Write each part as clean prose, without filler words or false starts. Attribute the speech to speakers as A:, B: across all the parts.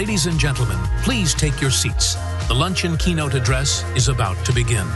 A: Ladies and gentlemen, please take your seats. The luncheon keynote address is about to begin.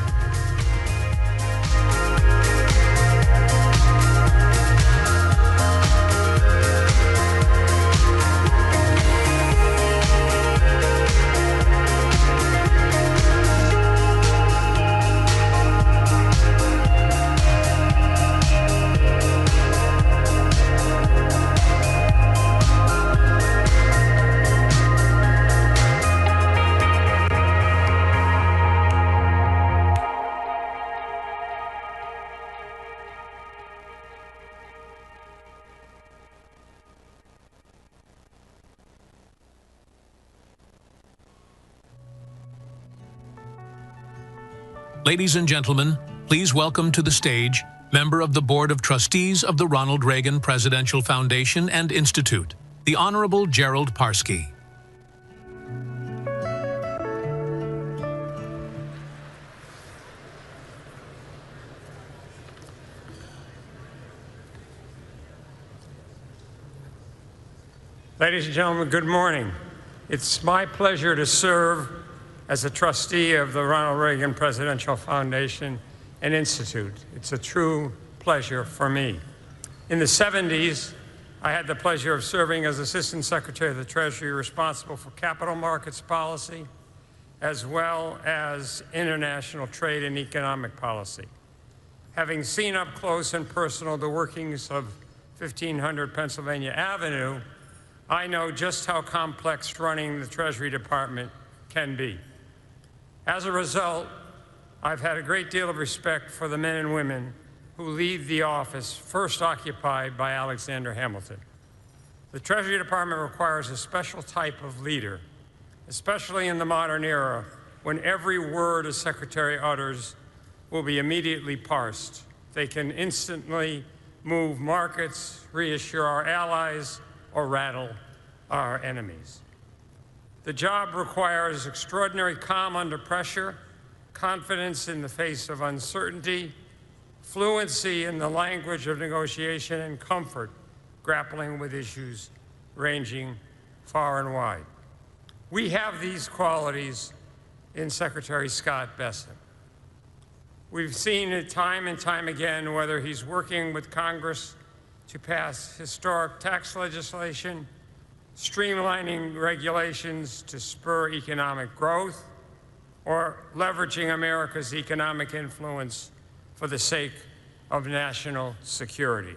A: Ladies and gentlemen, please welcome to the stage member of the Board of Trustees of the Ronald Reagan Presidential Foundation and Institute, the Honorable Gerald Parsky.
B: Ladies and gentlemen, good morning. It's my pleasure to serve as a trustee of the Ronald Reagan Presidential Foundation and Institute. It's a true pleasure for me. In the 70s, I had the pleasure of serving as Assistant Secretary of the Treasury responsible for capital markets policy, as well as international trade and economic policy. Having seen up close and personal the workings of 1500 Pennsylvania Avenue, I know just how complex running the Treasury Department can be. As a result, I've had a great deal of respect for the men and women who leave the office first occupied by Alexander Hamilton. The Treasury Department requires a special type of leader, especially in the modern era when every word a secretary utters will be immediately parsed. They can instantly move markets, reassure our allies, or rattle our enemies. The job requires extraordinary calm under pressure, confidence in the face of uncertainty, fluency in the language of negotiation, and comfort grappling with issues ranging far and wide. We have these qualities in Secretary Scott Bessent. We've seen it time and time again, whether he's working with Congress to pass historic tax legislation, streamlining regulations to spur economic growth, or leveraging America's economic influence for the sake of national security.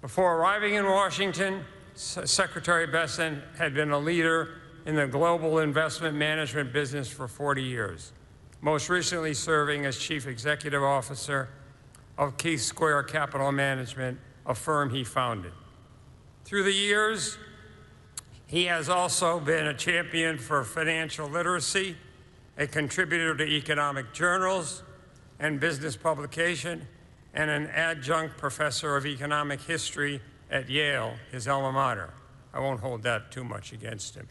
B: Before arriving in Washington, Secretary Bessent had been a leader in the global investment management business for 40 years, most recently serving as Chief Executive Officer of Keith Square Capital Management, a firm he founded. Through the years, he has also been a champion for financial literacy, a contributor to economic journals and business publication, and an adjunct professor of economic history at Yale, his alma mater. I won't hold that too much against him.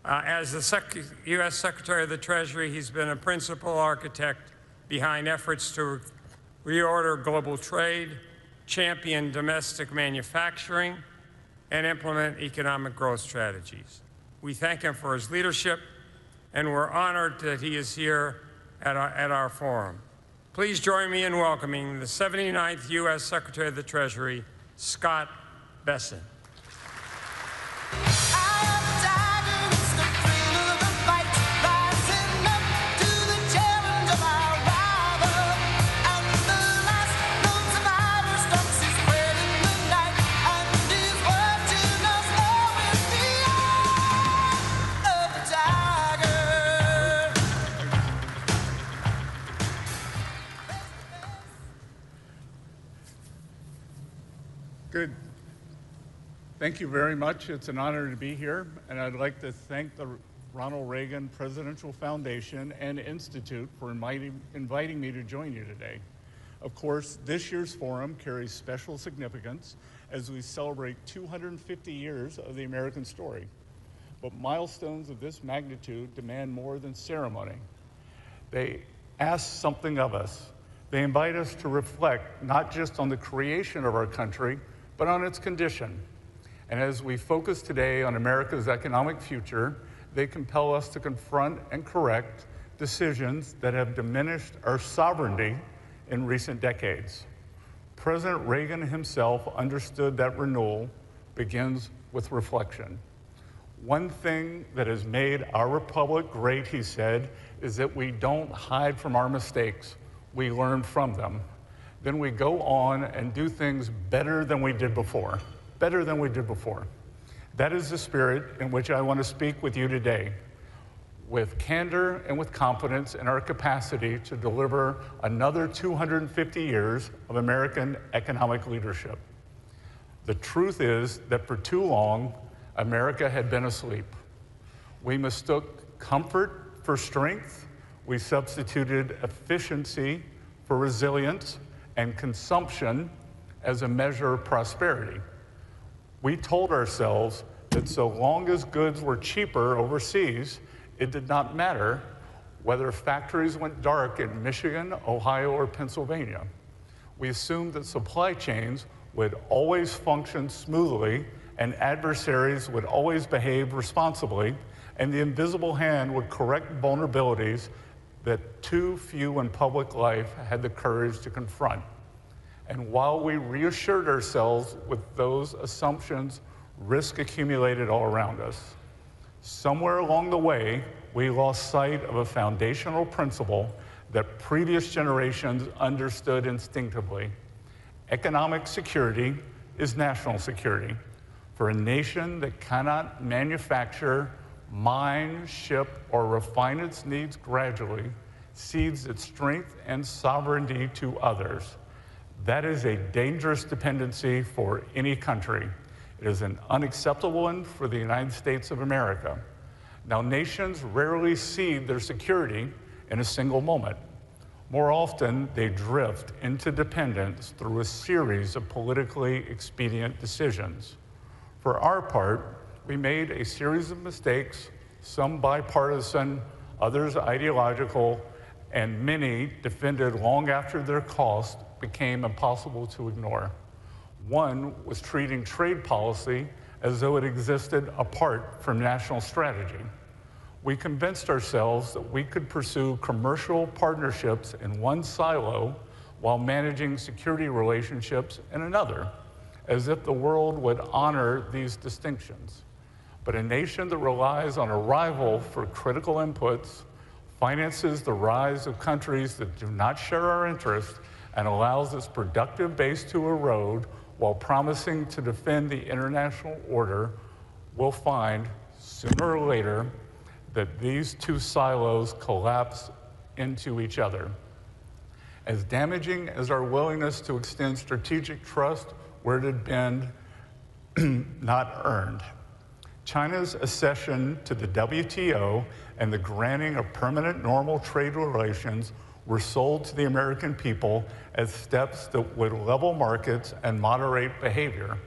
B: As the U.S. Secretary of the Treasury, he's been a principal architect behind efforts to reorder global trade, champion domestic manufacturing, and implement economic growth strategies. We thank him for his leadership, and we're honored that he is here at our forum. Please join me in welcoming the 79th U.S. Secretary of the Treasury, Scott Bessent.
C: Good. Thank you very much. It's an honor to be here, and I'd like to thank the Ronald Reagan Presidential Foundation and Institute for inviting me to join you today. Of course, this year's forum carries special significance as we celebrate 250 years of the American story. But milestones of this magnitude demand more than ceremony. They ask something of us. They invite us to reflect not just on the creation of our country, but on its condition. And as we focus today on America's economic future, they compel us to confront and correct decisions that have diminished our sovereignty in recent decades. President Reagan himself understood that renewal begins with reflection. One thing that has made our republic great, he said, is that we don't hide from our mistakes. We learn from them. Then we go on and do things better than we did before. Better than we did before. That is the spirit in which I want to speak with you today, with candor and with confidence in our capacity to deliver another 250 years of American economic leadership. The truth is that for too long, America had been asleep. We mistook comfort for strength. We substituted efficiency for resilience and consumption as a measure of prosperity. We told ourselves that so long as goods were cheaper overseas, it did not matter whether factories went dark in Michigan, Ohio, or Pennsylvania. We assumed that supply chains would always function smoothly and adversaries would always behave responsibly, and the invisible hand would correct vulnerabilities that too few in public life had the courage to confront. And while we reassured ourselves with those assumptions, risk accumulated all around us. Somewhere along the way, we lost sight of a foundational principle that previous generations understood instinctively. Economic security is national security. For a nation that cannot manufacture, mine, ship, or refine its needs gradually, cedes its strength and sovereignty to others. That is a dangerous dependency for any country. It is an unacceptable one for the United States of America. Now, nations rarely cede their security in a single moment. More often, they drift into dependence through a series of politically expedient decisions. For our part, we made a series of mistakes, some bipartisan, others ideological, and many defended long after their cost became impossible to ignore. One was treating trade policy as though it existed apart from national strategy. We convinced ourselves that we could pursue commercial partnerships in one silo while managing security relationships in another, as if the world would honor these distinctions. But a nation that relies on a rival for critical inputs, finances the rise of countries that do not share our interests, and allows its productive base to erode while promising to defend the international order, will find sooner or later that these two silos collapse into each other. As damaging as our willingness to extend strategic trust where it had been not earned. China's accession to the WTO and the granting of permanent normal trade relations were sold to the American people as steps that would level markets and moderate behavior.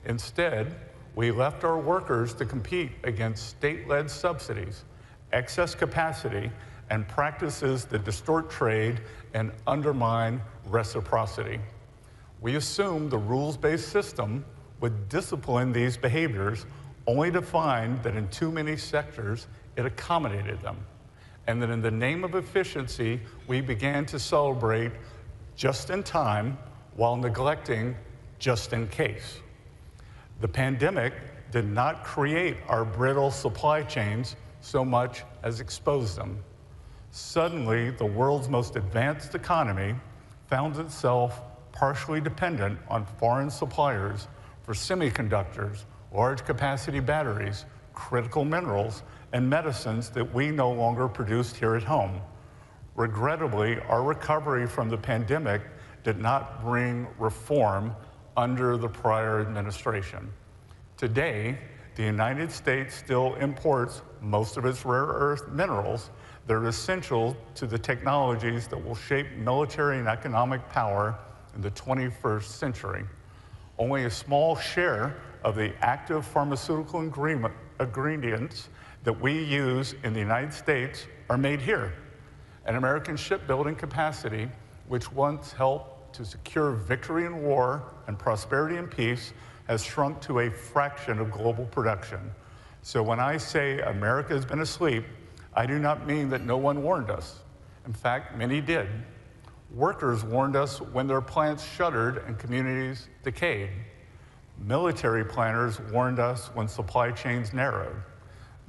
C: Instead, we left our workers to compete against state-led subsidies, excess capacity, and practices that distort trade and undermine reciprocity. We assumed the rules-based system would discipline these behaviors, only to find that in too many sectors, it accommodated them. And that in the name of efficiency, we began to celebrate just in time while neglecting just in case. The pandemic did not create our brittle supply chains so much as expose them. Suddenly, the world's most advanced economy found itself partially dependent on foreign suppliers for semiconductors, large capacity batteries, critical minerals, and medicines that we no longer produced here at home. Regrettably, our recovery from the pandemic did not bring reform under the prior administration. Today, the United States still imports most of its rare earth minerals that are essential to the technologies that will shape military and economic power in the 21st century. Only a small share of the active pharmaceutical ingredients that we use in the United States are made here. An American shipbuilding capacity, which once helped to secure victory in war and prosperity in peace, has shrunk to a fraction of global production. So when I say America has been asleep, I do not mean that no one warned us. In fact, many did. Workers warned us when their plants shuttered and communities decayed. Military planners warned us when supply chains narrowed.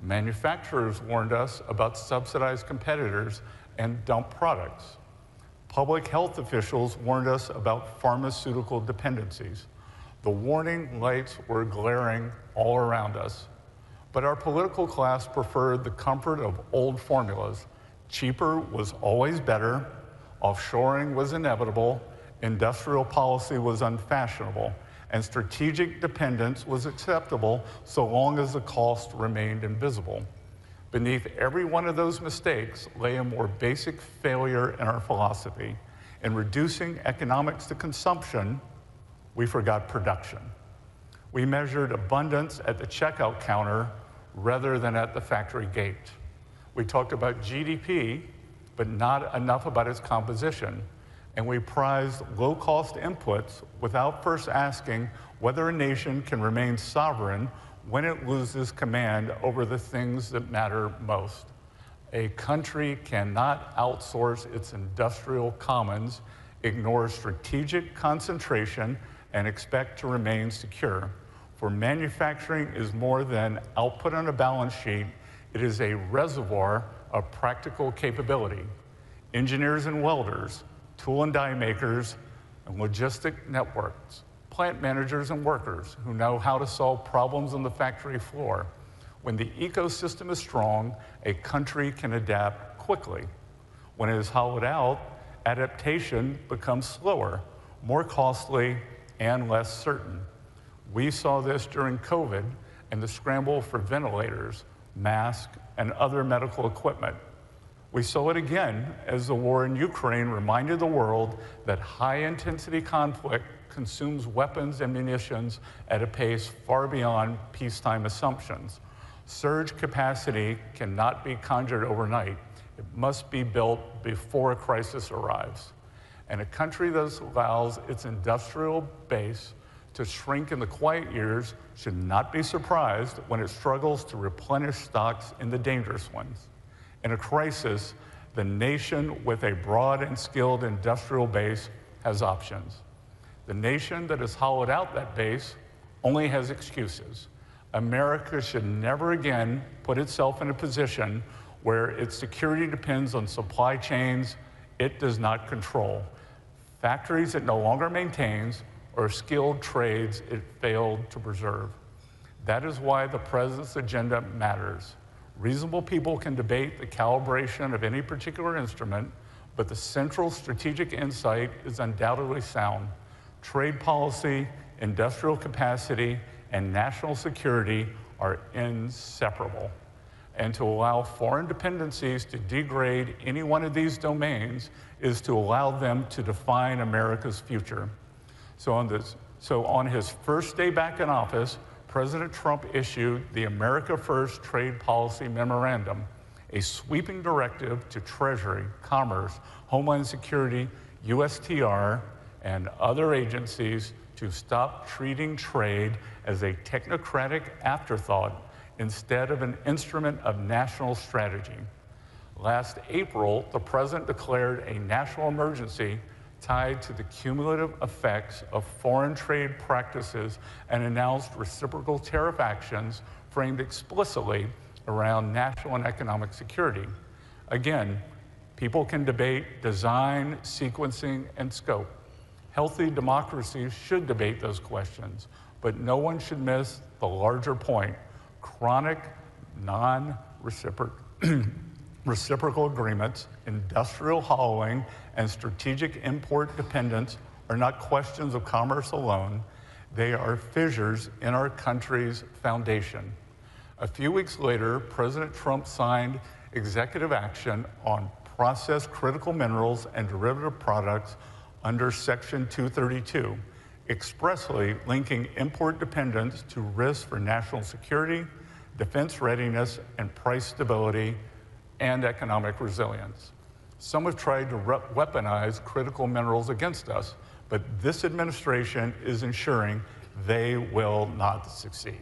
C: Manufacturers warned us about subsidized competitors and dumped products. Public health officials warned us about pharmaceutical dependencies. The warning lights were glaring all around us. But our political class preferred the comfort of old formulas. Cheaper was always better, offshoring was inevitable, industrial policy was unfashionable, and strategic dependence was acceptable so long as the cost remained invisible. Beneath every one of those mistakes lay a more basic failure in our philosophy. In reducing economics to consumption, we forgot production. We measured abundance at the checkout counter rather than at the factory gate. We talked about GDP, but not enough about its composition. And we prized low-cost inputs without first asking whether a nation can remain sovereign when it loses command over the things that matter most. A country cannot outsource its industrial commons, ignore strategic concentration, and expect to remain secure. For manufacturing is more than output on a balance sheet, it is a reservoir of practical capability. Engineers and welders, tool and die makers, and logistic networks, plant managers and workers who know how to solve problems on the factory floor. When the ecosystem is strong, a country can adapt quickly. When it is hollowed out, adaptation becomes slower, more costly, and less certain. We saw this during COVID and the scramble for ventilators, masks, and other medical equipment. We saw it again as the war in Ukraine reminded the world that high-intensity conflict consumes weapons and munitions at a pace far beyond peacetime assumptions. Surge capacity cannot be conjured overnight. It must be built before a crisis arrives. And a country that allows its industrial base to shrink in the quiet years should not be surprised when it struggles to replenish stocks in the dangerous ones. In a crisis, the nation with a broad and skilled industrial base has options. The nation that has hollowed out that base only has excuses. America should never again put itself in a position where its security depends on supply chains it does not control, factories it no longer maintains, or skilled trades it failed to preserve. That is why the president's agenda matters. Reasonable people can debate the calibration of any particular instrument, but the central strategic insight is undoubtedly sound. Trade policy, industrial capacity, and national security are inseparable. And to allow foreign dependencies to degrade any one of these domains is to allow them to define America's future. So on his first day back in office, President Trump issued the America First Trade Policy Memorandum, a sweeping directive to Treasury, Commerce, Homeland Security, USTR, and other agencies to stop treating trade as a technocratic afterthought instead of an instrument of national strategy. Last April, the president declared a national emergency tied to the cumulative effects of foreign trade practices and announced reciprocal tariff actions framed explicitly around national and economic security. Again, people can debate design, sequencing, and scope. Healthy democracies should debate those questions, but no one should miss the larger point. Chronic, reciprocal agreements, industrial hollowing, and strategic import dependence are not questions of commerce alone. They are fissures in our country's foundation. A few weeks later, President Trump signed executive action on processed critical minerals and derivative products under Section 232, expressly linking import dependence to risks for national security, defense readiness, and price stability, and economic resilience. Some have tried to weaponize critical minerals against us, but this administration is ensuring they will not succeed.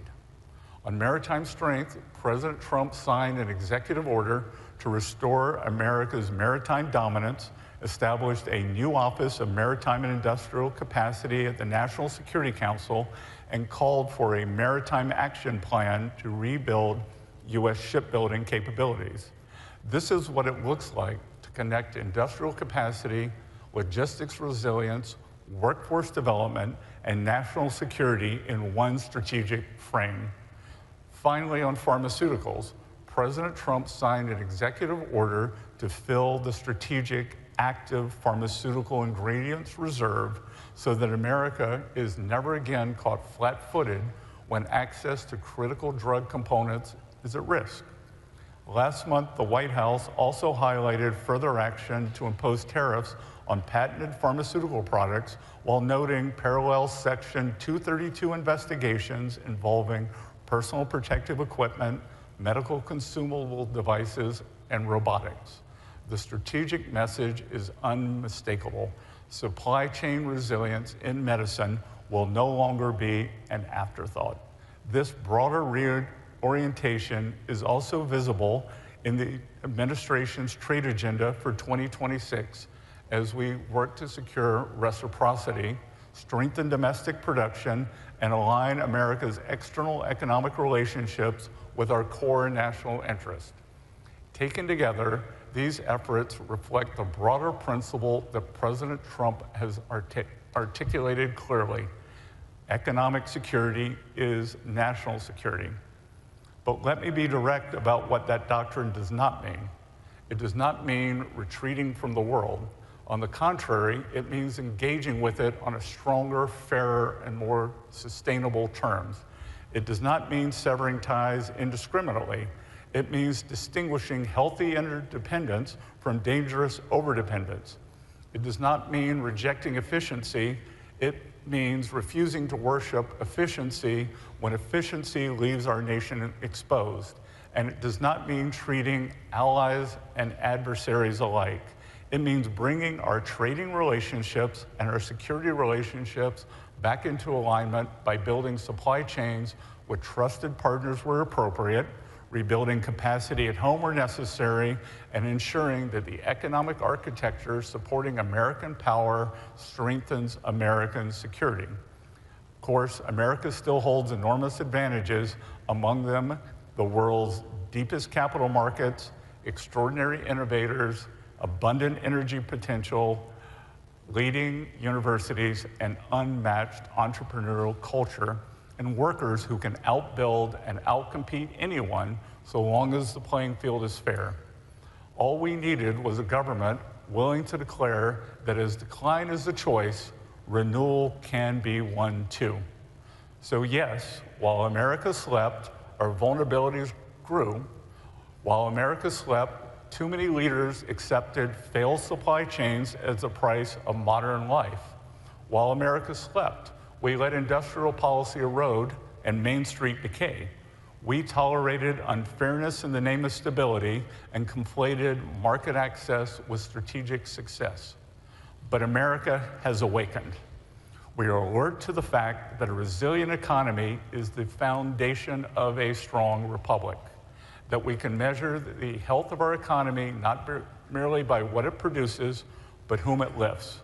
C: On maritime strength, President Trump signed an executive order to restore America's maritime dominance, established a new Office of Maritime and Industrial Capacity at the National Security Council, and called for a maritime action plan to rebuild U.S. shipbuilding capabilities. This is what it looks like to connect industrial capacity, logistics resilience, workforce development, and national security in one strategic frame. Finally, on pharmaceuticals, President Trump signed an executive order to fill the strategic active pharmaceutical ingredients reserve so that America is never again caught flat-footed when access to critical drug components is at risk. Last month, the White House also highlighted further action to impose tariffs on patented pharmaceutical products while noting parallel Section 232 investigations involving personal protective equipment, medical consumable devices, and robotics. The strategic message is unmistakable. Supply chain resilience in medicine will no longer be an afterthought. This broader reorientation is also visible in the administration's trade agenda for 2026 as we work to secure reciprocity, strengthen domestic production, and align America's external economic relationships with our core national interests. Taken together, these efforts reflect the broader principle that President Trump has articulated clearly. Economic security is national security. But let me be direct about what that doctrine does not mean. It does not mean retreating from the world. On the contrary, it means engaging with it on a stronger, fairer, and more sustainable terms. It does not mean severing ties indiscriminately. It means distinguishing healthy interdependence from dangerous overdependence. It does not mean rejecting efficiency. It means refusing to worship efficiency when efficiency leaves our nation exposed. And it does not mean treating allies and adversaries alike. It means bringing our trading relationships and our security relationships back into alignment by building supply chains with trusted partners where appropriate, rebuilding capacity at home where necessary, and ensuring that the economic architecture supporting American power strengthens American security. Of course, America still holds enormous advantages, among them the world's deepest capital markets, extraordinary innovators, abundant energy potential, leading universities, and unmatched entrepreneurial culture, and workers who can outbuild and outcompete anyone so long as the playing field is fair. All we needed was a government willing to declare that as decline is a choice, renewal can be one too. So yes, while America slept, our vulnerabilities grew. While America slept, too many leaders accepted failed supply chains as the price of modern life. While America slept, we let industrial policy erode and Main Street decay. We tolerated unfairness in the name of stability and conflated market access with strategic success. But America has awakened. We are alert to the fact that a resilient economy is the foundation of a strong republic, that we can measure the health of our economy not merely by what it produces, but whom it lifts,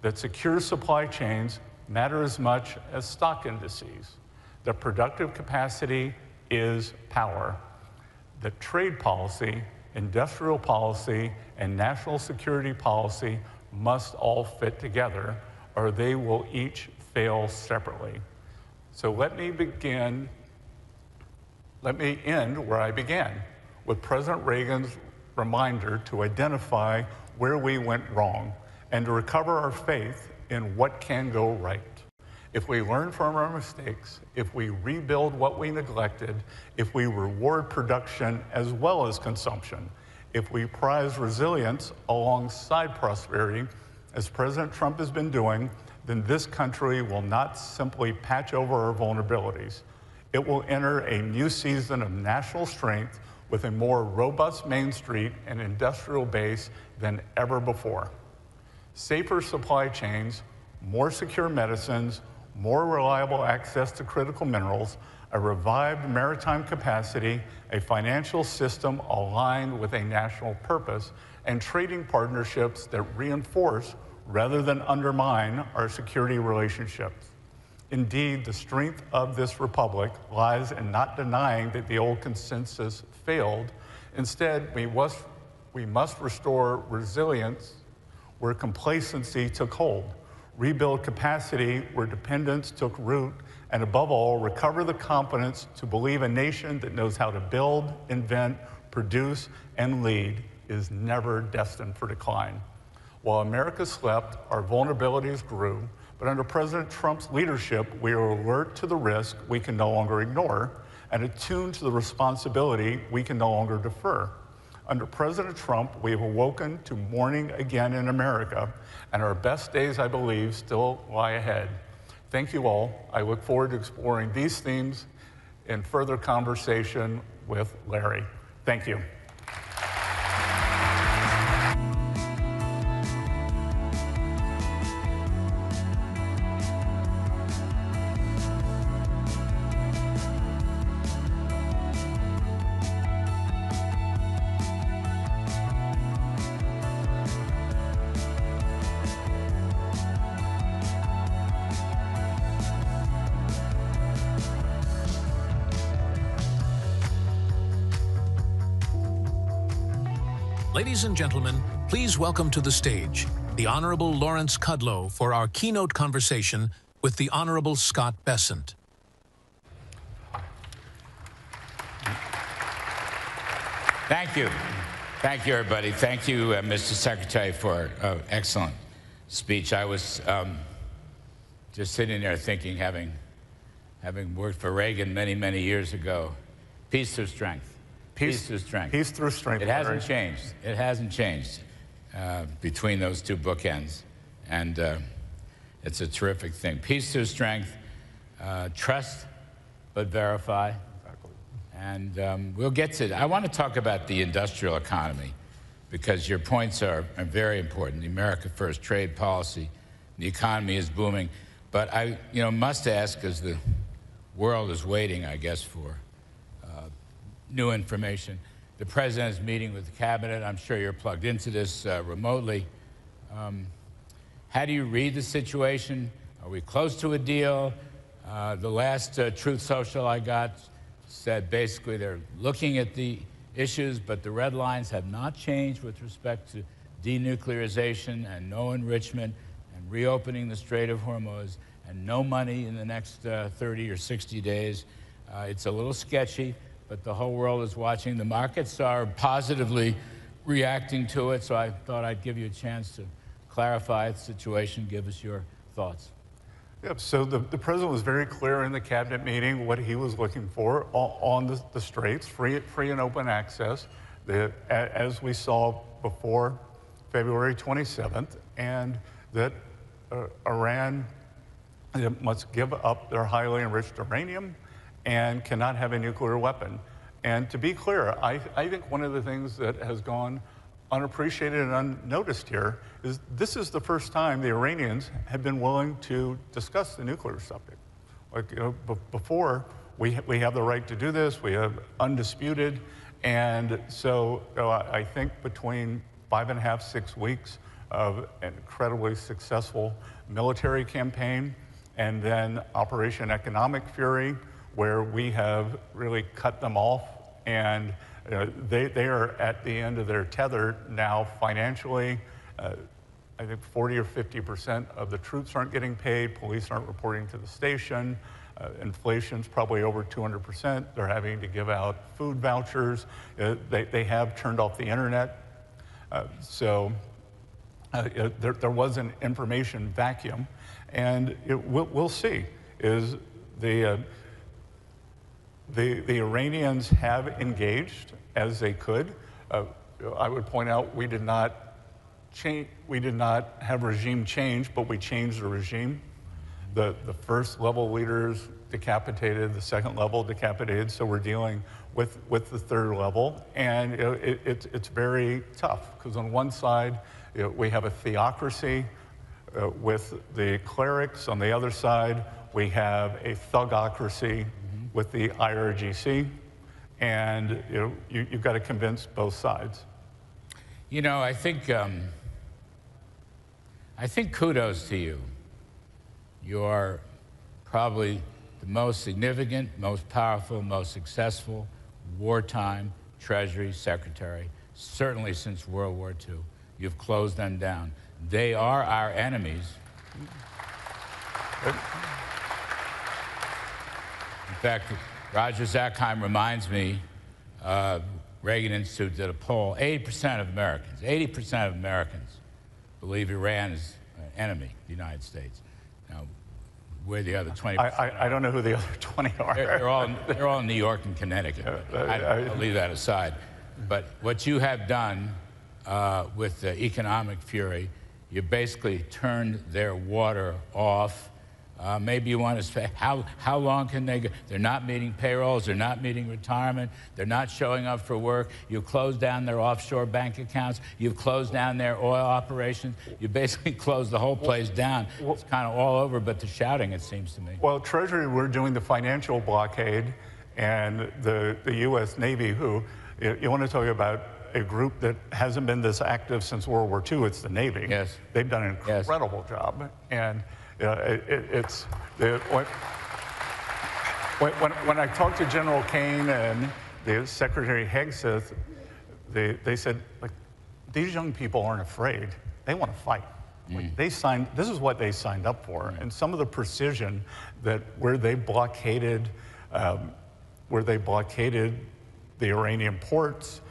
C: that secure supply chains matter as much as stock indices, that productive capacity is power, that trade policy, industrial policy, and national security policy must all fit together, or they will each fail separately. So let me end where I began, with President Reagan's reminder to identify where we went wrong and to recover our faith in what can go right. If we learn from our mistakes, if we rebuild what we neglected, if we reward production as well as consumption, if we prize resilience alongside prosperity, as President Trump has been doing, then this country will not simply patch over our vulnerabilities. It will enter a new season of national strength with a more robust Main Street and industrial base than ever before. Safer supply chains, more secure medicines, more reliable access to critical minerals, a revived maritime capacity, a financial system aligned with a national purpose, and trading partnerships that reinforce rather than undermine our security relationships. Indeed, the strength of this republic lies in not denying that the old consensus failed. Instead, we must restore resilience where complacency took hold, rebuild capacity where dependence took root, and above all, recover the confidence to believe a nation that knows how to build, invent, produce, and lead is never destined for decline. While America slept, our vulnerabilities grew, but under President Trump's leadership, we are alert to the risk we can no longer ignore and attuned to the responsibility we can no longer defer. Under President Trump, we have awoken to morning again in America, and our best days, I believe, still lie ahead. Thank you all. I look forward to exploring these themes in further conversation with Larry. Thank you.
A: Ladies and gentlemen, please welcome to the stage the Honorable Lawrence Kudlow for our keynote conversation with the Honorable Scott Bessent.
D: Thank you. Thank you, everybody. Thank you, Mr. Secretary, for an excellent speech. I was just sitting there thinking, having worked for Reagan many, many years ago, peace through strength. Peace through strength.
C: Peace through strength.
D: It hasn't changed. It hasn't changed between those two bookends. And it's a terrific thing. Peace through strength, trust but verify.
C: Exactly.
D: And we'll get to that. I want to talk about the industrial economy because your points are very important. The America First trade policy, the economy is booming. But I must ask, as the world is waiting, I guess, for new information. The president is meeting with the cabinet. I'm sure you're plugged into this remotely. How do you read the situation? Are we close to a deal? The last Truth Social I got said basically they're looking at the issues, but the red lines have not changed with respect to denuclearization and no enrichment and reopening the Strait of Hormuz and no money in the next 30 or 60 days. It's a little sketchy, but the whole world is watching. The markets are positively reacting to it, so I thought I'd give you a chance to clarify the situation, give us your thoughts.
C: Yep, so the president was very clear in the cabinet meeting what he was looking for on the straits, free and open access, as we saw before February 27th, and that Iran must give up their highly enriched uranium and cannot have a nuclear weapon. And to be clear, I think one of the things that has gone unappreciated and unnoticed here is this is the first time the Iranians have been willing to discuss the nuclear subject. Like, before, we have the right to do this, we have undisputed, and so I think between 5.5, 6 weeks of an incredibly successful military campaign and then Operation Economic Fury, where we have really cut them off, and they are at the end of their tether now financially. I think 40 or 50% of the troops aren't getting paid, police aren't reporting to the station, inflation's probably over 200%, they're having to give out food vouchers, they have turned off the internet. So there was an information vacuum, and we'll see. Is the Iranians have engaged as they could. I would point out we did not have regime change, but we changed the regime. The first level leaders decapitated, the second level decapitated, so we're dealing with the third level, and it's very tough because on one side we have a theocracy With the clerics on the other side, we have a thugocracy with the IRGC, and you've got to convince both sides.
D: You know, I think kudos to you. You're probably the most significant, most powerful, most successful wartime Treasury Secretary, certainly since World War II. You've closed them down. They are our enemies. In fact, Roger Zackheim reminds me, Reagan Institute did a poll, 80% of Americans believe Iran is an enemy of the United States. Now, we're the other 20%.
C: I don't know who the other 20 are.
D: They're all in New York and Connecticut. I'll leave that aside. But what you have done with the economic fury, you basically turned their water off. Maybe you want to say, how long can they go? They're not meeting payrolls, they're not meeting retirement, they're not showing up for work. You've closed down their offshore bank accounts, you've closed down their oil operations, you basically closed the whole place down. It's kind of all over but the shouting, it seems to me.
C: Well, Treasury, we're doing the financial blockade, and the U.S. Navy, who, you want to talk about a group that hasn't been this active since World War II, it's the Navy.
D: Yes.
C: They've done an incredible job. And when I talked to General Kane and the Secretary Hegseth, they said, like, these young people aren't afraid. They want to fight. Like, this is what they signed up for. And some of the precision that where they blockaded the Iranian ports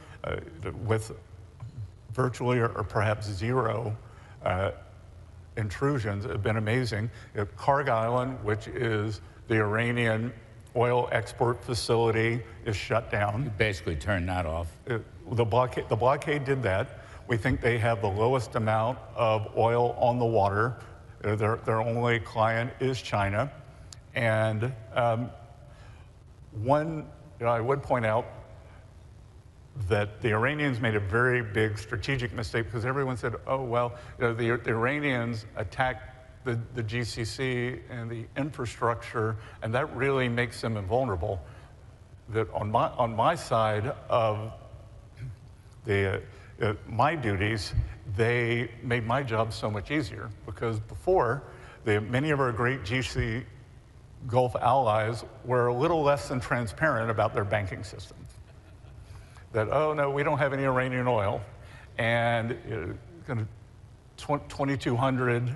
C: with virtually or perhaps zero intrusions have been amazing. Karg Island, which is the Iranian oil export facility, is shut down.
D: You basically turned that off.
C: The blockade did that. We think they have the lowest amount of oil on the water. Their only client is China. And I would point out that the Iranians made a very big strategic mistake because everyone said, oh, well, the Iranians attacked the GCC and the infrastructure, and that really makes them invulnerable. That on my side of my duties, they made my job so much easier because before, many of our great GCC Gulf allies were a little less than transparent about their banking systems. That, oh, no, we don't have any Iranian oil. And 2,200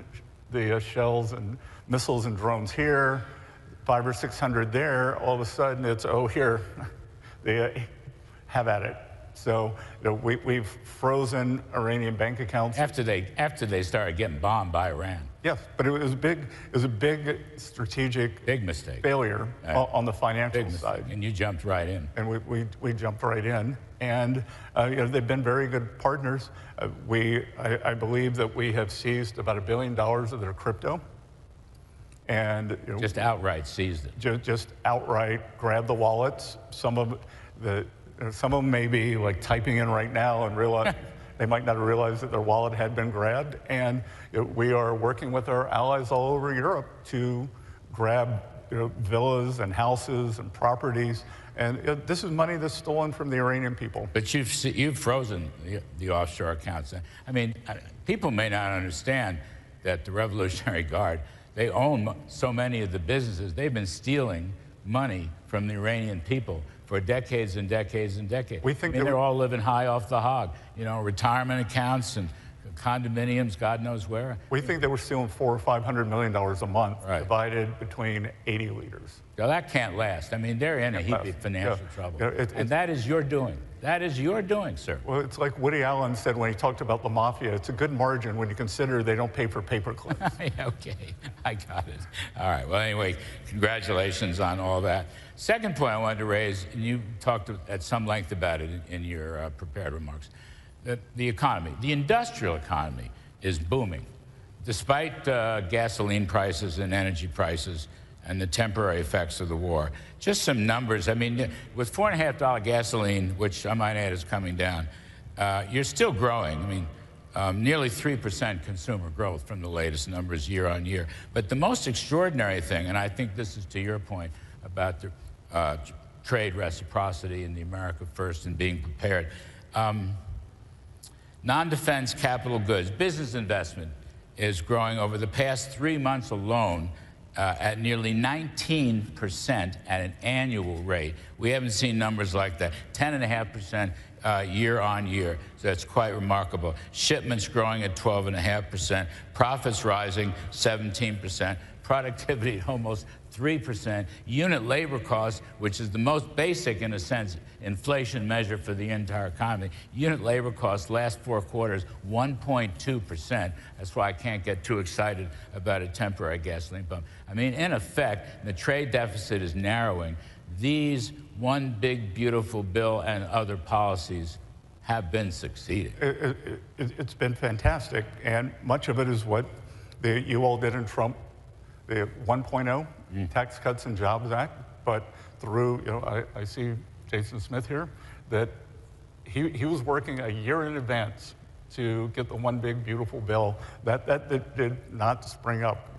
C: the shells and missiles and drones here, 500 or 600 there, all of a sudden it's, oh, here, they have at it. So we've frozen Iranian bank accounts.
D: After they started getting bombed by Iran.
C: Yes, but it was a big strategic
D: mistake
C: failure on the financial side.
D: And you jumped right in.
C: And we jumped right in. And they've been very good partners. I believe that we have seized about $1 billion of their crypto. And
D: just outright seized it.
C: Just outright grabbed the wallets. Some of them may be like typing in right now and realize they might not have realized that their wallet had been grabbed. And we are working with our allies all over Europe to grab villas and houses and properties. And this is money that's stolen from the Iranian people.
D: But you've frozen the offshore accounts. I mean, people may not understand that the Revolutionary Guard, they own so many of the businesses. They've been stealing money from the Iranian people for decades and decades and decades.
C: We think
D: they're all living high off the hog. Retirement accounts and condominiums, God knows where.
C: We think they were stealing $400 or $500 million a month, divided between 80 leaders.
D: Now that can't last. I mean, they're in a heap of financial trouble. And that is your doing. That is your doing, sir.
C: Well, it's like Woody Allen said when he talked about the mafia. It's a good margin when you consider they don't pay for paper clips.
D: Okay, I got it. All right, well, anyway, congratulations on all that. Second point I wanted to raise, and you talked at some length about it in your prepared remarks, that the economy, the industrial economy is booming. Despite gasoline prices and energy prices and the temporary effects of the war. Just some numbers. I mean, with $4.50 gasoline, which I might add is coming down, you're still growing. I mean, nearly 3% consumer growth from the latest numbers year on year. But the most extraordinary thing, and I think this is to your point about the trade reciprocity and the America First and being prepared, non-defense capital goods, business investment is growing over the past 3 months alone at nearly 19% at an annual rate. We haven't seen numbers like that. 10.5% year on year. So that's quite remarkable. Shipments growing at 12.5%, profits rising 17%, productivity at almost 3%, unit labor costs, which is the most basic, in a sense, inflation measure for the entire economy. Unit labor costs last 4 quarters, 1.2%. That's why I can't get too excited about a temporary gasoline bump. I mean, in effect, the trade deficit is narrowing. These one big, beautiful bill and other policies have been succeeding.
C: It's been fantastic, and much of it is what you all did in Trump, the 1.0 Tax Cuts and Jobs Act. But through, I see Jason Smith here, that he was working a year in advance to get the one big, beautiful bill. That did not spring up.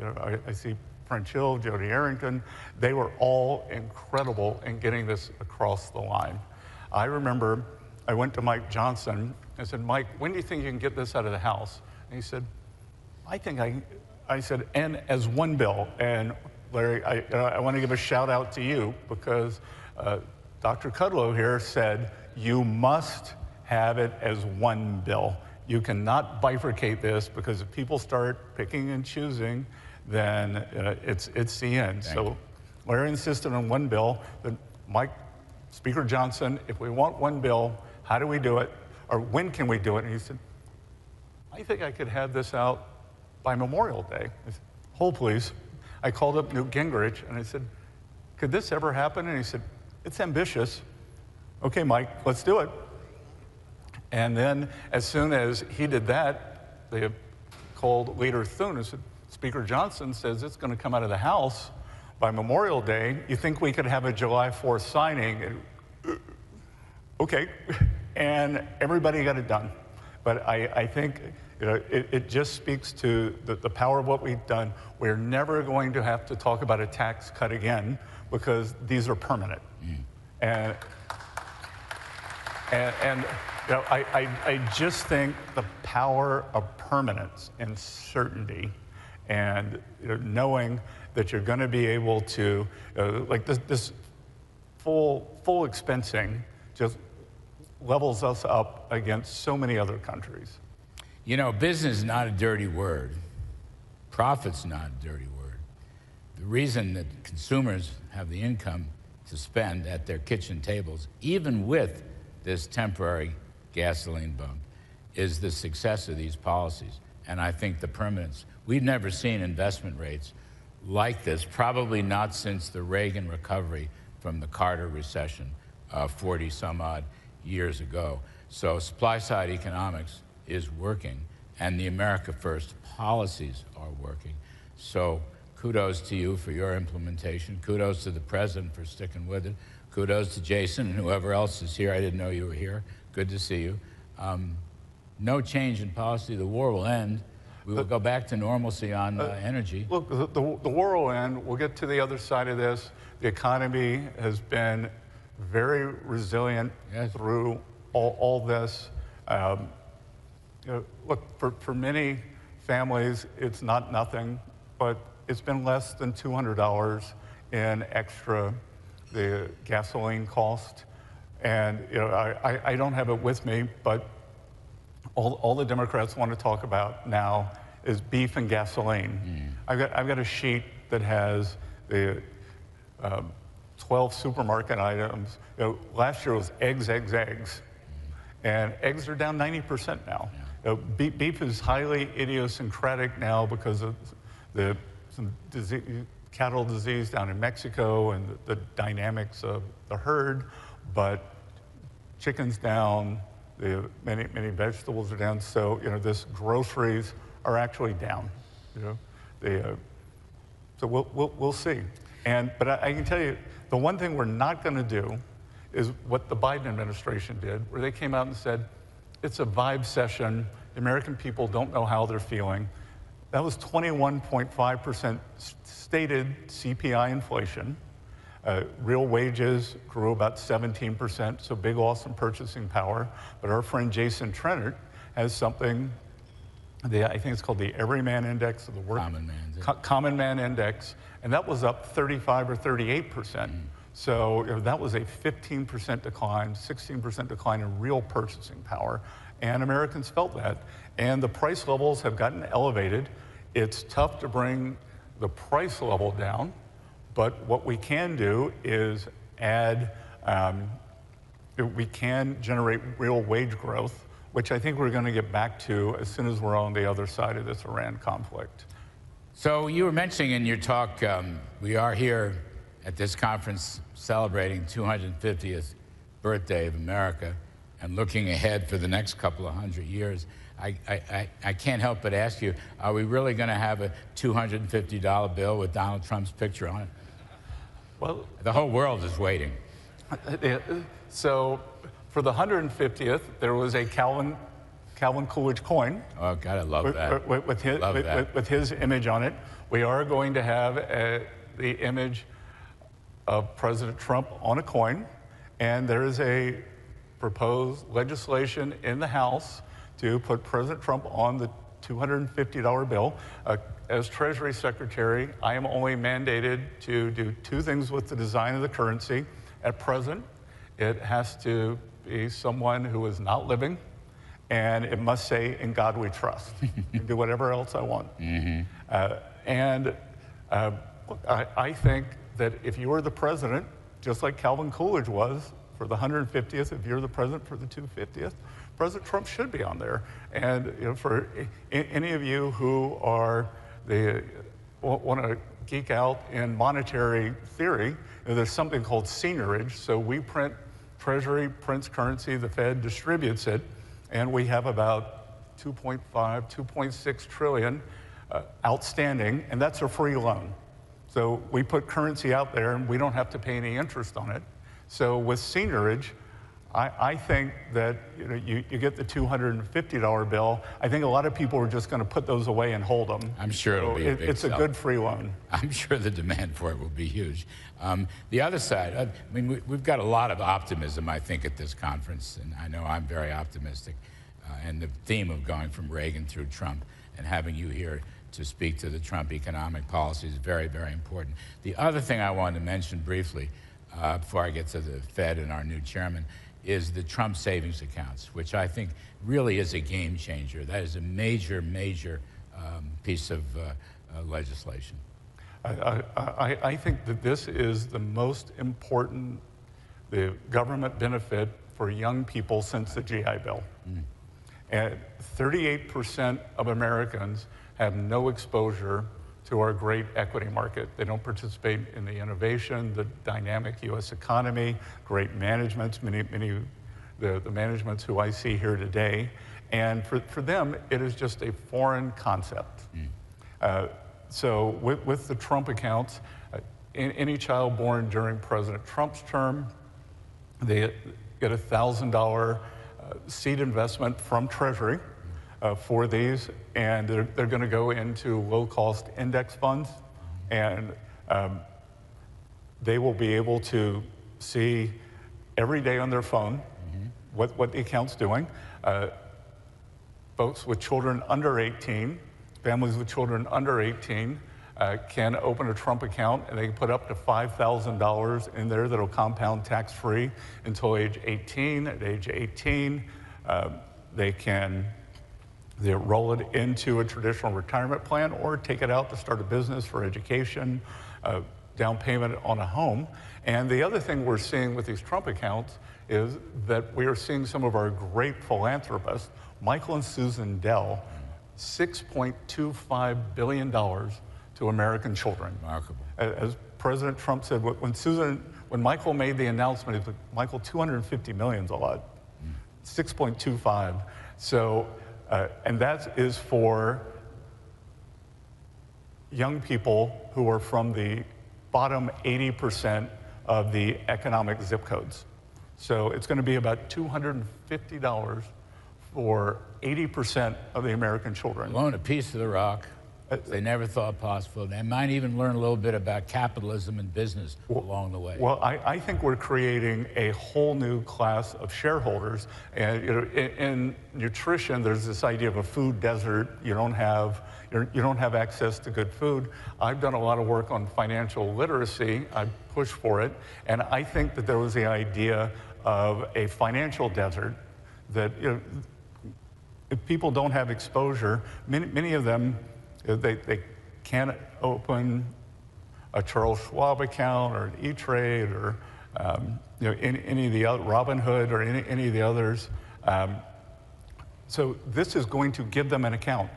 C: I see French Hill, Jody Arrington, they were all incredible in getting this across the line. I remember I went to Mike Johnson and said, Mike, when do you think you can get this out of the House? And he said, I said, and as one bill. And Larry, I want to give a shout out to you because Dr. Kudlow here said, you must have it as one bill. You cannot bifurcate this because if people start picking and choosing, then it's the end. So Larry insisted on one bill. Then Mike, Speaker Johnson, if we want one bill, how do we do it? Or when can we do it? And he said, I think I could have this out by Memorial Day. I said, hold please. I called up Newt Gingrich and I said, could this ever happen? And he said, it's ambitious. Okay, Mike, let's do it. And then as soon as he did that, they called Leader Thune and said, Speaker Johnson says it's going to come out of the House by Memorial Day. You think we could have a July 4th signing? And, okay. And everybody got it done. But I think it just speaks to the power of what we've done. We're never going to have to talk about a tax cut again because these are permanent. And I just think the power of permanence and certainty and knowing that you're going to be able to, like this full expensing just levels us up against so many other countries.
D: Business is not a dirty word. Profit's not a dirty word. The reason that consumers have the income to spend at their kitchen tables, even with this temporary gasoline bump, is the success of these policies. And I think the permanence. We've never seen investment rates like this, probably not since the Reagan recovery from the Carter recession 40 some odd years ago. So supply side economics is working and the America First policies are working. So kudos to you for your implementation. Kudos to the president for sticking with it. Kudos to Jason and whoever else is here. I didn't know you were here. Good to see you. No change in policy. The war will end. We will go back to normalcy on energy.
C: Look, the war will end. We'll get to the other side of this. The economy has been very resilient through all this. Look, for many families, it's not nothing, but it's been less than $200 in extra the gasoline cost. And I don't have it with me, but all the Democrats want to talk about now is beef and gasoline. I've got a sheet that has the 12 supermarket items. Last year was eggs. And eggs are down 90% now. Beef is highly idiosyncratic now because of some cattle disease down in Mexico and the dynamics of the herd, but chicken's down, many vegetables are down, so this groceries are actually down. So we'll see. But I can tell you, the one thing we're not going to do is what the Biden administration did, where they came out and said, it's a vibe session, the American people don't know how they're feeling. That was 21.5% stated CPI inflation. Real wages grew about 17%, so big, awesome purchasing power. But our friend Jason Trennert has something, I think it's called the Everyman Index of the Work. Common Man Index, and that was up 35 or 38%. So that was a 15% decline, 16% decline in real purchasing power, and Americans felt that. And the price levels have gotten elevated. It's tough to bring the price level down, but what we can do is add, we can generate real wage growth, which I think we're going to get back to as soon as we're on the other side of this Iran conflict.
D: So you were mentioning in your talk, we are here at this conference celebrating 250th birthday of America and looking ahead for the next couple of 100 years. I can't help but ask you, are we really going to have a $250 bill with Donald Trump's picture on it?
C: Well,
D: the whole world is waiting.
C: So for the 150th, there was a Calvin Coolidge coin.
D: Oh, God, I love that.
C: With his image on it. We are going to have the image of President Trump on a coin, and there is a proposed legislation in the House to put President Trump on the $250 bill. As Treasury Secretary, I am only mandated to do two things with the design of the currency. At present, it has to be someone who is not living, and it must say, "In God we trust." I can do whatever else I want. I think that if you were the president, just like Calvin Coolidge was for the 150th, if you're the president for the 250th, President Trump should be on there. And for any of you who are want to geek out in monetary theory, there's something called seigniorage. So we print, Treasury prints currency, the Fed distributes it, and we have about 2.5, 2.6 trillion outstanding, and that's a free loan. So we put currency out there and we don't have to pay any interest on it. So with seigniorage, I think that you get the $250 bill. I think a lot of people are just going to put those away and hold them.
D: I'm sure it'll be a big
C: It's a good free loan.
D: I'm sure the demand for it will be huge. The other side, I mean, we've got a lot of optimism, I think, at this conference, and I know I'm very optimistic. And the theme of going from Reagan through Trump and having you here to speak to the Trump economic policy is very, very important. The other thing I wanted to mention briefly, before I get to the Fed and our new chairman, is the Trump savings accounts, which I think really is a game changer. That is a major, major piece of legislation.
C: I think that this is the most important government benefit for young people since the GI Bill. And 38% of Americans have no exposure to our great equity market. They don't participate in the innovation, the dynamic U.S. economy, great managements, many the managements who I see here today. And for them, it is just a foreign concept. So with the Trump accounts, any child born during President Trump's term, they get a $1,000 seed investment from Treasury for these, and they're going to go into low-cost index funds, and they will be able to see every day on their phone what the account's doing. Folks with children under 18, families with children under 18, can open a Trump account, and they can put up to $5,000 in there that'll compound tax-free until age 18. At age 18, they roll it into a traditional retirement plan or take it out to start a business for education, down payment on a home. And the other thing we're seeing with these Trump accounts is that we are seeing some of our great philanthropists, Michael and Susan Dell, $6.25 billion to American children. Remarkable. As President Trump said, when Michael made the announcement, he said, Michael, $250 million is a lot. 6.25. So, and that is for young people who are from the bottom 80% of the economic zip codes. So it's going to be about $250 for 80% of the American children.
D: Loan a piece of the rock. They never thought possible. They might even learn a little bit about capitalism and business along the way.
C: Well, I think we're creating a whole new class of shareholders. And you know, in nutrition, there's this idea of a food desert. You don't have access to good food. I've done a lot of work on financial literacy. I push for it. And I think that there was the idea of a financial desert that, you know, if people don't have exposure, many of them, they can't open a Charles Schwab account or an E-Trade or you know, any of the other, Robinhood or any of the others. So this is going to give them an account.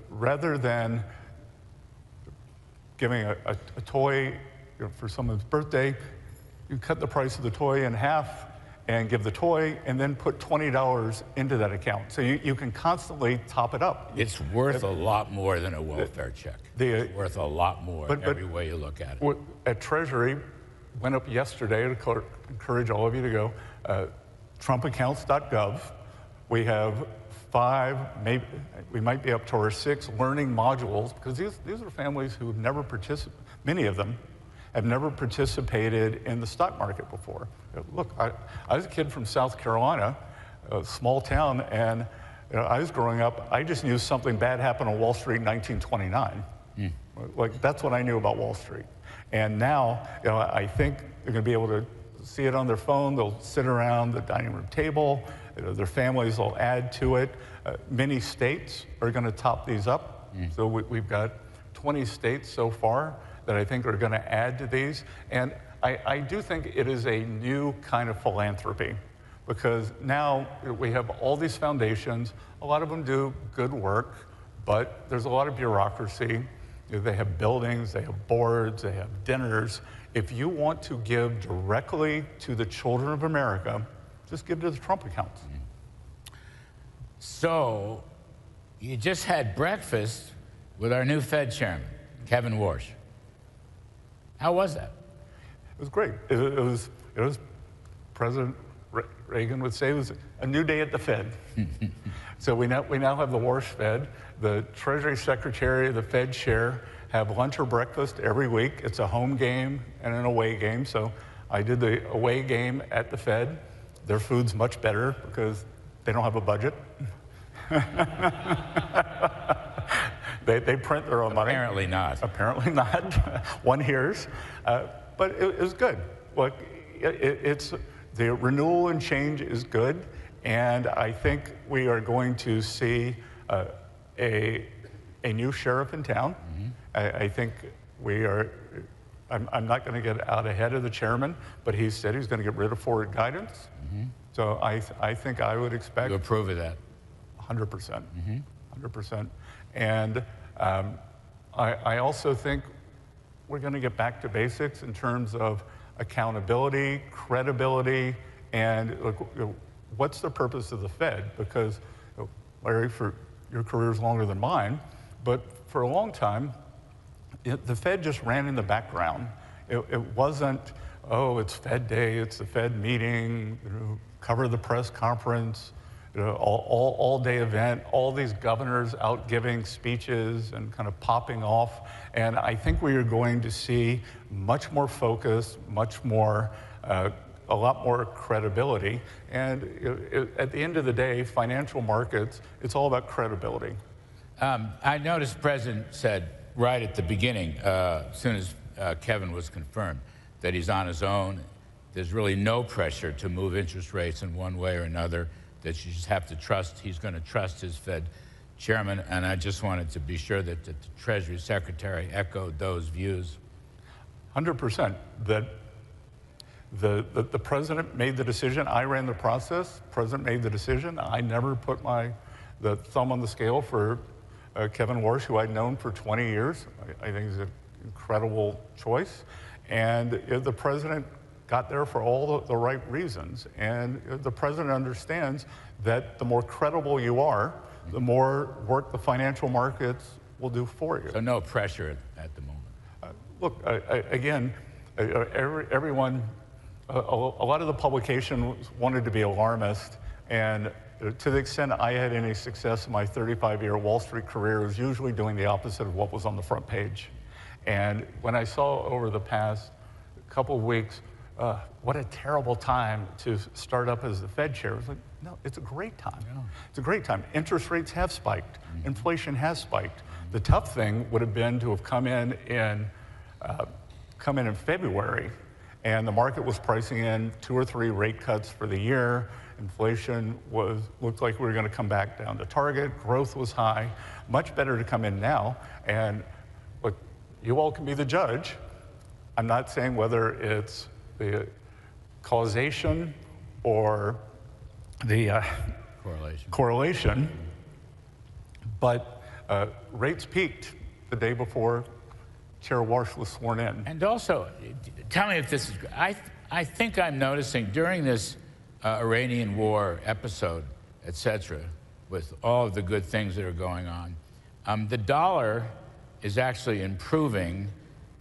C: Rather than giving a toy, you know, for someone's birthday, you cut the price of the toy in half and give the toy, and then put $20 into that account. So you can constantly top it up.
D: It's worth a lot more than a welfare check. It's worth a lot more every way you look at it.
C: At Treasury, went up yesterday to encourage all of you to go, trumpaccounts.gov. We have 5, maybe we might be up to our 6 learning modules, because these are families who have never participated, many of them have never participated in the stock market before. Look, I was a kid from South Carolina, a small town, and you know, I was growing up, I just knew something bad happened on Wall Street in 1929. Like, that's what I knew about Wall Street. And now, you know, I think they're going to be able to see it on their phone. They'll sit around the dining room table. You know, their families will add to it. Many states are going to top these up. So we've got 20 states so far that I think are going to add to these. And I do think it is a new kind of philanthropy, because now we have all these foundations. A lot of them do good work, but there's a lot of bureaucracy. They have buildings, they have boards, they have dinners. If you want to give directly to the children of America, just give to the Trump accounts.
D: So, you just had breakfast with our new Fed chairman, Kevin Warsh. How was that?
C: It was great. It was President Reagan would say it was a new day at the Fed. So we now have the Warsh Fed. The Treasury Secretary, the Fed chair, have lunch or breakfast every week. It's a home game and an away game. So I did the away game at the Fed. Their food's much better because they don't have a budget. They print their own money.
D: Apparently not.
C: Apparently not. One hears. But it was good. Look, it's the renewal and change is good, and I think we are going to see a new sheriff in town. I think we are. I'm not going to get out ahead of the chairman, but he said he's going to get rid of forward guidance. So I think I would expect.
D: You approve of that?
C: 100%. 100%. And I also think we're going to get back to basics in terms of accountability, credibility, and what's the purpose of the Fed? Because, Larry, for your career is longer than mine, but for a long time, the Fed just ran in the background. It wasn't, oh, it's Fed Day, it's the Fed meeting, cover the press conference, all-day event, all these governors out giving speeches and kind of popping off. And I think we are going to see much more focus, much more, a lot more credibility. And at the end of the day, financial markets, it's all about credibility.
D: I noticed the President said right at the beginning, as soon as Kevin was confirmed, that he's on his own. There's really no pressure to move interest rates in one way or another, that you just have to trust, he's going to trust his Fed chairman, and I just wanted to be sure that the Treasury Secretary echoed those views.
C: 100%. That the President made the decision, I ran the process, the President made the decision. I never put the thumb on the scale for Kevin Warsh, who I'd known for 20 years. I think he's an incredible choice. And the President got there for all the right reasons. And the President understands that the more credible you are, the more work the financial markets will do for you.
D: So no pressure at the moment.
C: Look, again, everyone, a lot of the publications wanted to be alarmist, and to the extent I had any success in my 35-year Wall Street career, it was usually doing the opposite of what was on the front page. And when I saw over the past couple of weeks, what a terrible time to start up as the Fed chair, I was like, no, it's a great time. Yeah. It's a great time. Interest rates have spiked. Inflation has spiked. The tough thing would have been to have come in in February, and the market was pricing in 2 or 3 rate cuts for the year. Inflation looked like we were going to come back down to target. Growth was high. Much better to come in now. And look, you all can be the judge. I'm not saying whether it's the causation or the correlation, but rates peaked the day before Chair Warsh was sworn in.
D: And also, tell me if this is, I think I'm noticing during this Iranian war episode, et cetera, with all of the good things that are going on, the dollar is actually improving.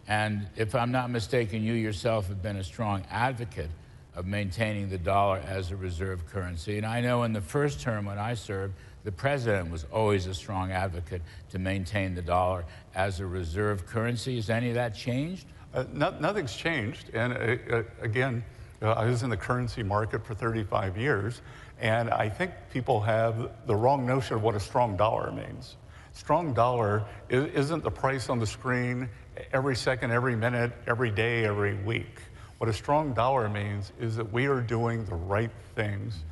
D: And if I'm not mistaken, you yourself have been a strong advocate of maintaining the dollar as a reserve currency. And I know in the first term when I served, the president was always a strong advocate to maintain the dollar as a reserve currency. Has any of that changed?
C: Nothing's changed. And again, I was in the currency market for 35 years, and I think people have the wrong notion of what a strong dollar means. Strong dollar isn't the price on the screen every second, every minute, every day, every week. What a strong dollar means is that we are doing the right things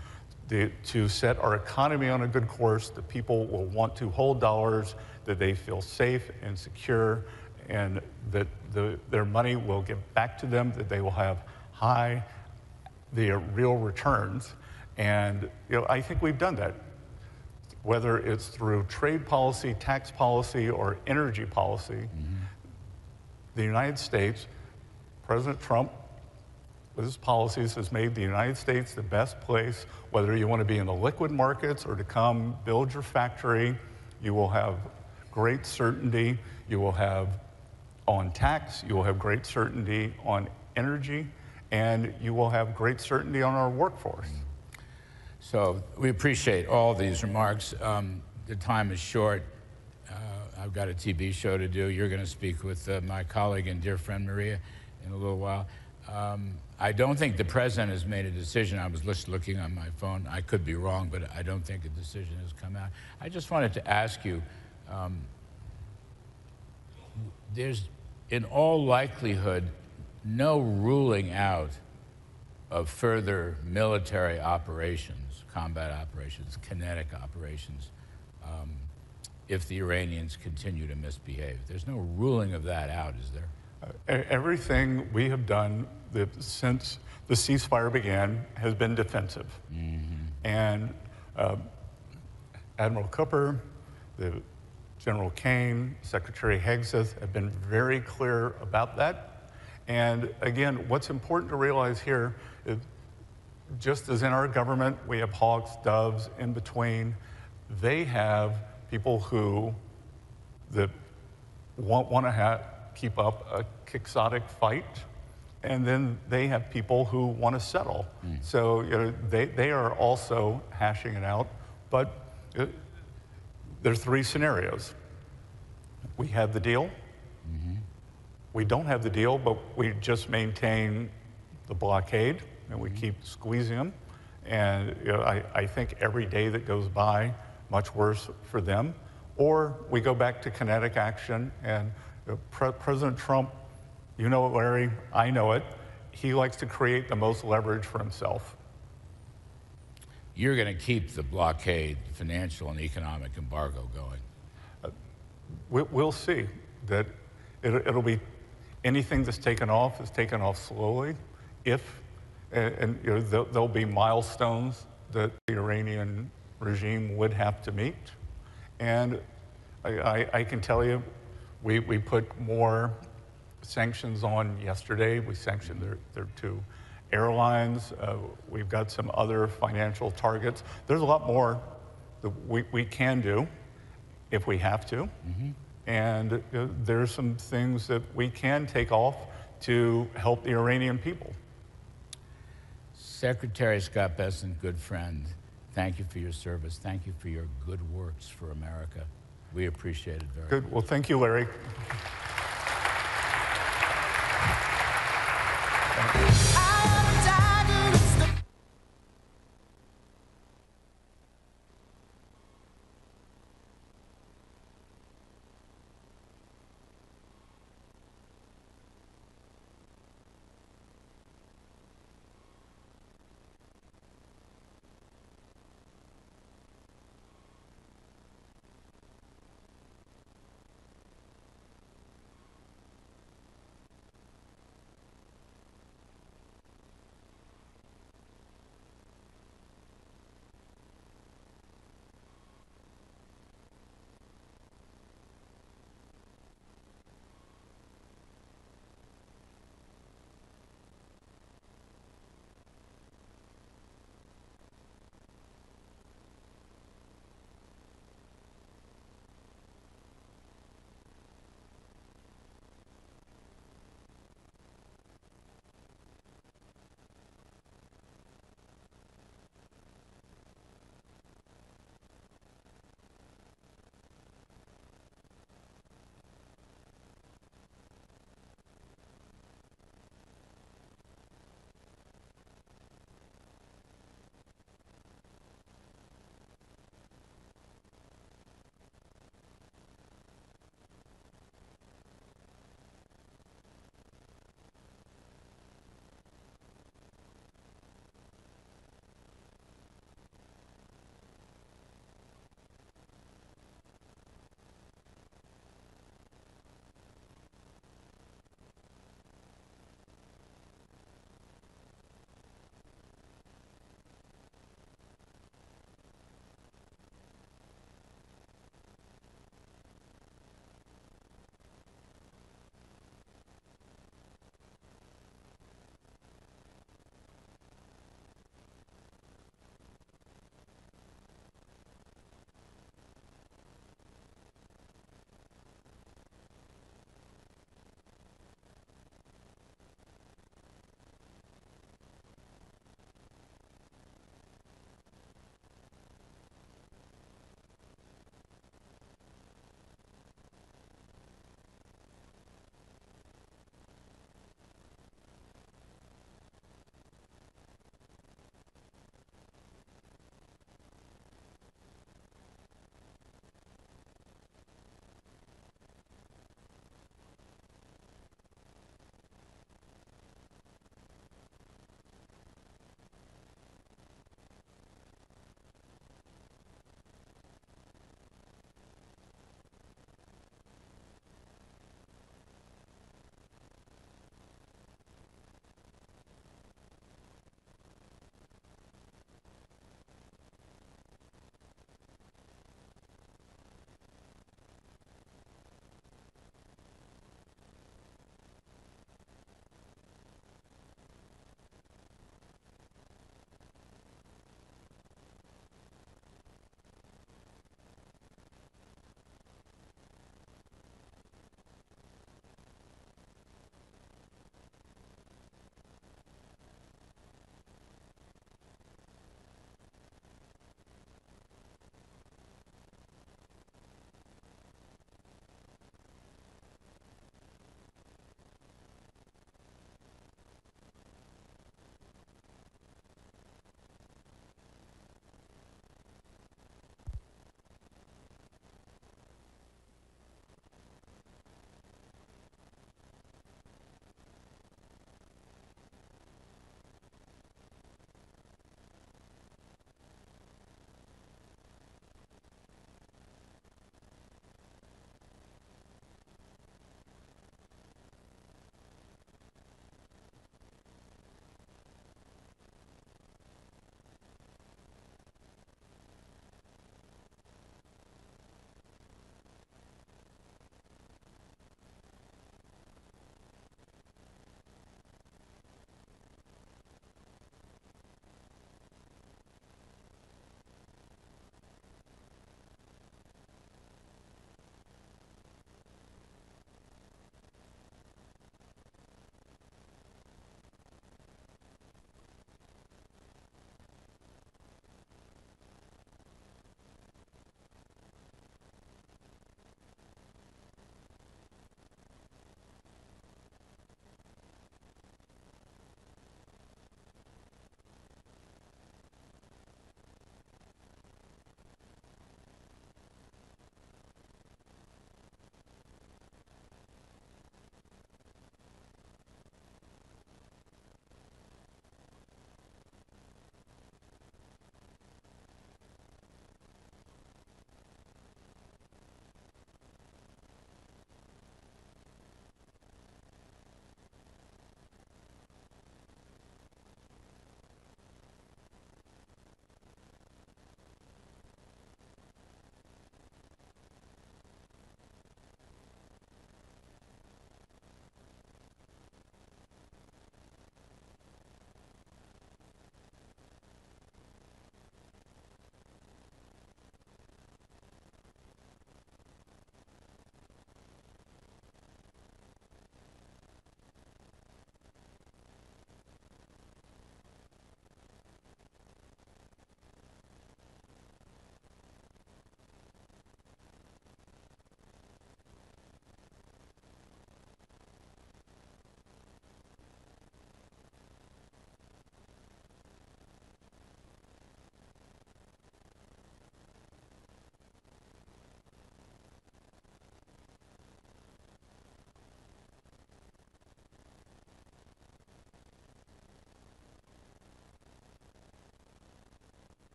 C: to set our economy on a good course, that people will want to hold dollars, that they feel safe and secure, and that their money will get back to them, that they will have real returns. And I think we've done that. Whether it's through trade policy, tax policy, or energy policy, the United States, President Trump, with his policies, has made the United States the best place, whether you want to be in the liquid markets or to come build your factory. You will have great certainty. You will have on tax, you will have great certainty on energy, and you will have great certainty on our workforce.
D: So we appreciate all these remarks. The time is short. I've got a TV show to do. You're going to speak with my colleague and dear friend Maria in a little while. I don't think the president has made a decision. I was just looking on my phone. I could be wrong, but I don't think a decision has come out. I just wanted to ask you, there's in all likelihood no ruling out of further military operations, combat operations, kinetic operations, if the Iranians continue to misbehave. There's no ruling of that out, is there?
C: Everything we have done since the ceasefire began has been defensive. And Admiral Cooper, General Kane, Secretary Hegseth have been very clear about that. And again, what's important to realize here is, just as in our government, we have hawks, doves, in between, they have people who want to keep up a quixotic fight, and then they have people who want to settle. So they are also hashing it out, but there are 3 scenarios. We have the deal, we don't have the deal, but we just maintain the blockade, and we keep squeezing them. And I think every day that goes by, much worse for them. Or we go back to kinetic action, and President Trump, you know it, Larry, I know it, he likes to create the most leverage for himself.
D: You're going to keep the blockade, financial and economic embargo going.
C: We'll see. That it'll be anything that's taken off is taken off slowly. And there'll be milestones that the Iranian regime would have to meet. And I can tell you, we put more sanctions on yesterday. We sanctioned their 2 airlines. We've got some other financial targets. There's a lot more that we can do if we have to. And there's some things that we can take off to help the Iranian people.
D: Secretary Scott Bessent, good friend, Thank you for your service. Thank you for your good works for America. We appreciate it very much.
C: Good. Well, thank you, Larry.